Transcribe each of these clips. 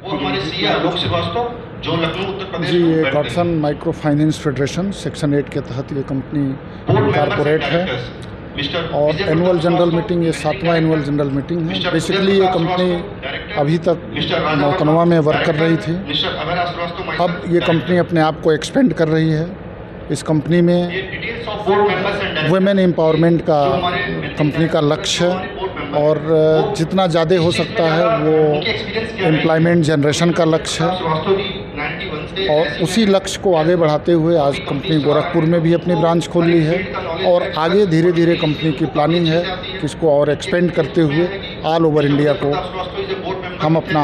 वो हमारे सीए आलोक श्रीवास्तव जो लखनऊ उत्तर प्रदेश जी, ये में godson micro finance federation section 8 के तहत ये कंपनी कॉरपोरेट है और एनुअल जनरल मीटिंग, ये 7वां एनुअल जनरल मीटिंग है। बेसिकली ये कंपनी अभी तक नौतनवा में वर्क कर रही थी, अब ये कंपनी अपने आप को एक्सपेंड कर रही है। इस कंपनी में वुमेन एम्पावरमेंट का कंपनी का लक्ष्य है और जितना ज़्यादा हो सकता है वो एम्प्लॉयमेंट जनरेशन का लक्ष्य है और उसी लक्ष्य को आगे बढ़ाते हुए आज कंपनी गोरखपुर में भी अपनी ब्रांच खोल ली है और आगे धीरे धीरे कंपनी की प्लानिंग है कि इसको और एक्सपेंड करते हुए ऑल ओवर इंडिया को हम अपना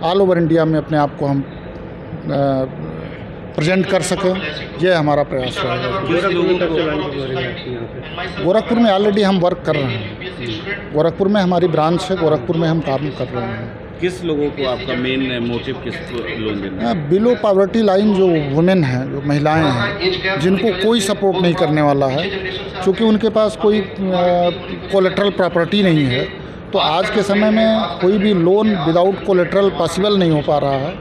ऑल ओवर इंडिया में अपने आप को हम प्रेजेंट कर सकें, यह हमारा प्रयास है। गोरखपुर में ऑलरेडी हम वर्क कर रहे हैं, गोरखपुर में हमारी ब्रांच है, गोरखपुर में हम काम कर रहे हैं। किस लोगों को आपका मेन मोटिव किस लोन देना है? बिलो पॉवर्टी लाइन जो वुमेन हैं, जो महिलाएं हैं, जिनको कोई सपोर्ट नहीं करने वाला है, क्योंकि उनके पास कोई कोलेटरल प्रॉपर्टी नहीं है, तो आज के समय में कोई भी लोन विदाउट कोलेटरल पॉसिबल नहीं हो पा रहा है।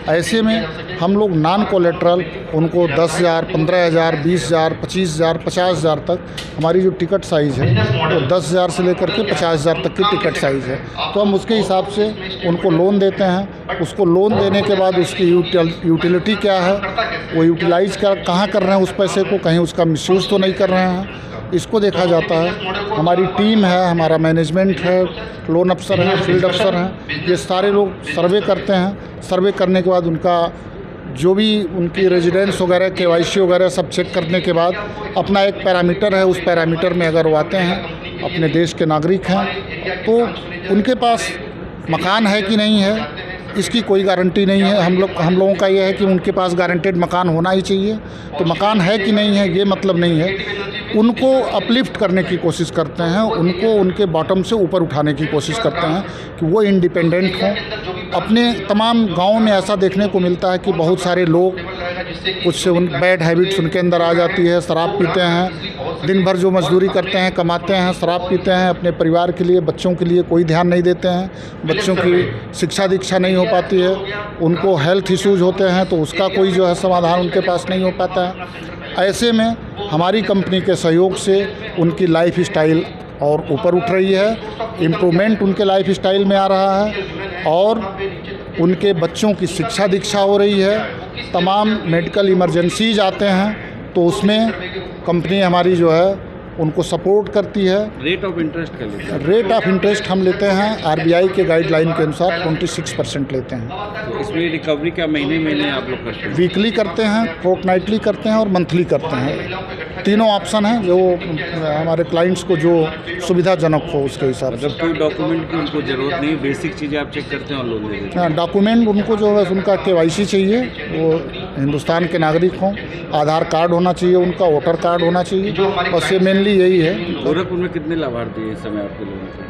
ऐसे में हम लोग नॉन कोलेटरल उनको 10,000, 15,000, 20,000, 25,000, 50,000 तक हमारी जो टिकट साइज़ है तो 10,000 से लेकर के 50,000 तक की टिकट साइज़ है, तो हम उसके हिसाब से उनको लोन देते हैं। उसको लोन देने के बाद उसकी यूटिलिटी क्या है, वो यूटिलाइज़ कहाँ कर रहे हैं उस पैसे को, कहीं उसका मिसयूज़ तो नहीं कर रहे हैं, इसको देखा जाता है। हमारी टीम है, हमारा मैनेजमेंट है, लोन अफसर हैं, फील्ड अफसर हैं, ये सारे लोग सर्वे करते हैं। सर्वे करने के बाद उनका जो भी उनकी रेजिडेंस वगैरह, KYC वगैरह सब चेक करने के बाद अपना एक पैरामीटर है, उस पैरामीटर में अगर वो आते हैं, अपने देश के नागरिक हैं, तो उनके पास मकान है कि नहीं है इसकी कोई गारंटी नहीं है। हम लोगों का ये है कि उनके पास गारंटेड मकान होना ही चाहिए, तो मकान है कि नहीं है ये मतलब नहीं है। उनको अपलिफ्ट करने की कोशिश करते हैं, उनको उनके बॉटम से ऊपर उठाने की कोशिश करते हैं कि वो इंडिपेंडेंट हों। अपने तमाम गाँव में ऐसा देखने को मिलता है कि बहुत सारे लोग कुछ बैड हैबिट्स उनके अंदर आ जाती है, शराब पीते हैं, दिन भर जो मजदूरी करते हैं, कमाते हैं, शराब पीते हैं, अपने परिवार के लिए, बच्चों के लिए कोई ध्यान नहीं देते हैं, बच्चों की शिक्षा दीक्षा नहीं हो पाती है, उनको हेल्थ इश्यूज होते हैं तो उसका कोई जो है समाधान उनके पास नहीं हो पाता है। ऐसे में हमारी कंपनी के सहयोग से उनकी लाइफ स्टाइल और ऊपर उठ रही है, इम्प्रूवमेंट उनके लाइफ स्टाइल में आ रहा है और उनके बच्चों की शिक्षा दीक्षा हो रही है। तमाम मेडिकल इमरजेंसीज आते हैं तो उसमें कंपनी हमारी जो है उनको सपोर्ट करती है। रेट ऑफ इंटरेस्ट क्या लेते हैं? रेट ऑफ इंटरेस्ट हम लेते हैं RBI के गाइडलाइन के अनुसार 26% लेते हैं। तो इसमें रिकवरी क्या महीने महीने आप लोग करते हैं? वीकली करते हैं, फोर्टनाइटली करते हैं और मंथली करते हैं। तीनों ऑप्शन हैं जो हमारे क्लाइंट्स को जो सुविधाजनक हो उसके हिसाब से। मतलब कोई डॉक्यूमेंट की उनको ज़रूरत नहीं, बेसिक चीज़ें आप चेक करते हैं और लोन दे देते हैं? डॉक्यूमेंट उनको जो है उनका KYC चाहिए, वो हिंदुस्तान के नागरिक हों, आधार कार्ड होना चाहिए, उनका वोटर कार्ड होना चाहिए, बस ये मेनली यही है। गोरखपुर में कितने लाभार्थी हैं इस समय आपके लोगों को?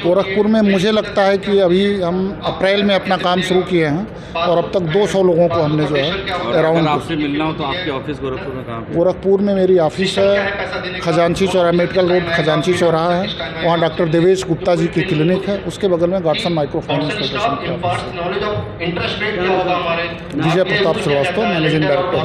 गोरखपुर में मुझे लगता है कि अभी हम अप्रैल में अपना काम शुरू किए हैं और अब तक 200 लोगों को हमने जो है अराउंड। आपसे मिलना हो तो आपके ऑफिस गोरखपुर में कहाँ? गोरखपुर में मेरी ऑफिस है, खजांची चौराहा, मेडिकल रोड खजांची चौराहा है, वहाँ डॉक्टर देवेश गुप्ता जी की क्लिनिक है, उसके बगल में गॉडसन माइक्रो फाइनेंस फेडरेशन की ऑफिस है। Vijay Pratap Srivastava, managing director.